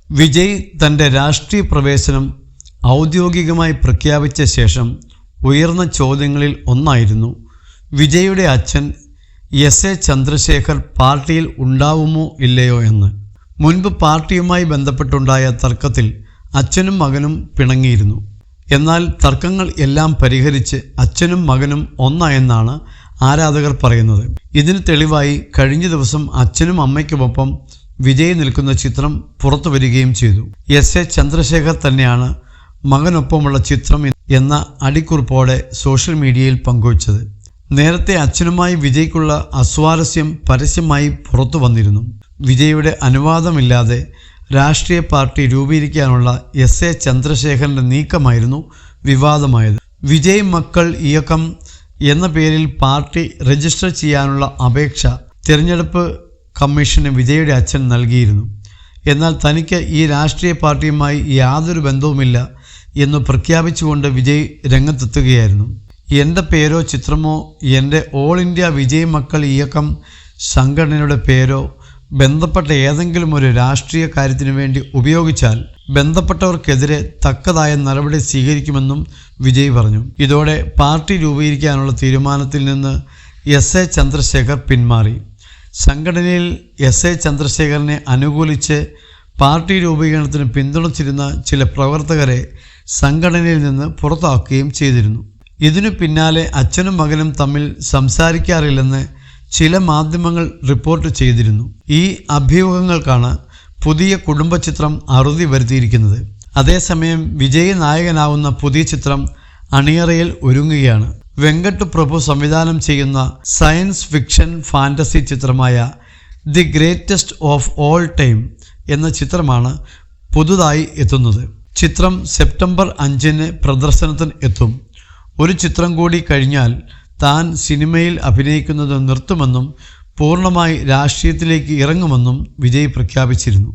വിജയ് തൻ്റെ രാഷ്ട്രീയ പ്രവേശനം ഔദ്യോഗികമായി പ്രഖ്യാപിച്ച ശേഷം ഉയർന്ന ചോദ്യങ്ങളിൽ ഒന്നായിരുന്നു വിജയുടെ അച്ഛൻ എസ്.എ. ചന്ദ്രശേഖർ പാർട്ടിയിൽ ഉണ്ടാവുമോ ഇല്ലയോ എന്ന്. മുൻപ് പാർട്ടിയുമായി ബന്ധപ്പെട്ടുണ്ടായ തർക്കത്തിൽ അച്ഛനും മകനും പിണങ്ങിയിരുന്നു. എന്നാൽ തർക്കങ്ങൾ എല്ലാം പരിഹരിച്ച് അച്ഛനും മകനും ഒന്നായെന്നാണ് ആരാധകർ പറയുന്നത്. ഇതിന് തെളിവായി കഴിഞ്ഞ ദിവസം അച്ഛനും അമ്മയ്ക്കുമൊപ്പം വിജയ് നിൽക്കുന്ന ചിത്രം പുറത്തു വരികയും ചെയ്തു. എസ്.എ. ചന്ദ്രശേഖർ തന്നെയാണ് മകനൊപ്പമുള്ള ചിത്രം എന്ന അടിക്കുറിപ്പോടെ സോഷ്യൽ മീഡിയയിൽ പങ്കുവച്ചത്. നേരത്തെ അച്ഛനുമായി വിജയ്ക്കുള്ള അസ്വാരസ്യം പരസ്യമായി പുറത്തു വന്നിരുന്നു. വിജയുടെ അനുവാദമില്ലാതെ രാഷ്ട്രീയ പാർട്ടി രൂപീകരിക്കാനുള്ള എസ്.എ. ചന്ദ്രശേഖരന്റെ നീക്കമായിരുന്നു വിവാദമായത്. വിജയ് മക്കൾ ഇയക്കം എന്ന പേരിൽ പാർട്ടി രജിസ്റ്റർ ചെയ്യാനുള്ള അപേക്ഷ തിരഞ്ഞെടുപ്പ് കമ്മീഷന് വിജയുടെ അച്ഛൻ നൽകിയിരുന്നു. എന്നാൽ തനിക്ക് ഈ രാഷ്ട്രീയ പാർട്ടിയുമായി യാതൊരു ബന്ധവുമില്ല എന്ന് പ്രഖ്യാപിച്ചുകൊണ്ട് വിജയ് രംഗത്തെത്തുകയായിരുന്നു. എൻ്റെ പേരോ ചിത്രമോ എൻ്റെ ഓൾ ഇന്ത്യ വിജയ് മക്കൾ ഇയക്കം സംഘടനയുടെ പേരോ ബന്ധപ്പെട്ട ഏതെങ്കിലും ഒരു രാഷ്ട്രീയ കാര്യത്തിനു വേണ്ടി ഉപയോഗിച്ചാൽ ബന്ധപ്പെട്ടവർക്കെതിരെ തക്കതായ നടപടി സ്വീകരിക്കുമെന്നും വിജയ് പറഞ്ഞു. ഇതോടെ പാർട്ടി രൂപീകരിക്കാനുള്ള തീരുമാനത്തിൽ നിന്ന് എസ്.എ. ചന്ദ്രശേഖർ പിന്മാറി. സംഘടനയിൽ എസ്.എ. ചന്ദ്രശേഖരനെ അനുകൂലിച്ച് പാർട്ടി രൂപീകരണത്തിന് പിന്തുണച്ചിരുന്ന ചില പ്രവർത്തകരെ സംഘടനയിൽ നിന്ന് പുറത്താക്കുകയും ചെയ്തിരുന്നു. ഇതിനു പിന്നാലെ അച്ഛനും മകനും തമ്മിൽ സംസാരിക്കാറില്ലെന്ന് ചില മാധ്യമങ്ങൾ റിപ്പോർട്ട് ചെയ്തിരുന്നു. ഈ അഭ്യൂഹങ്ങൾക്കാണ് പുതിയ കുടുംബ ചിത്രം അറുതി വരുത്തിയിരിക്കുന്നത്. അതേസമയം വിജയ് നായകനാവുന്ന പുതിയ ചിത്രം അണിയറയിൽ ഒരുങ്ങുകയാണ്. വെങ്കട്ട് പ്രഭു സംവിധാനം ചെയ്യുന്ന സയൻസ് ഫിക്ഷൻ ഫാന്റസി ചിത്രമായ the greatest of all time എന്ന ചിത്രമാണ് പുതുതായി എത്തുന്നത്. ചിത്രം സെപ്റ്റംബർ 5 പ്രദർശനത്തിന് എത്തും. ഒരു ചിത്രം കൂടി കഴിഞ്ഞാൽ താൻ സിനിമയിൽ അഭിനയിക്കുന്നത് നിർത്തുമെന്നും പൂർണ്ണമായി രാഷ്ട്രീയത്തിലേക്ക് ഇറങ്ങുമെന്നും വിജയ് പ്രഖ്യാപിച്ചിരുന്നു.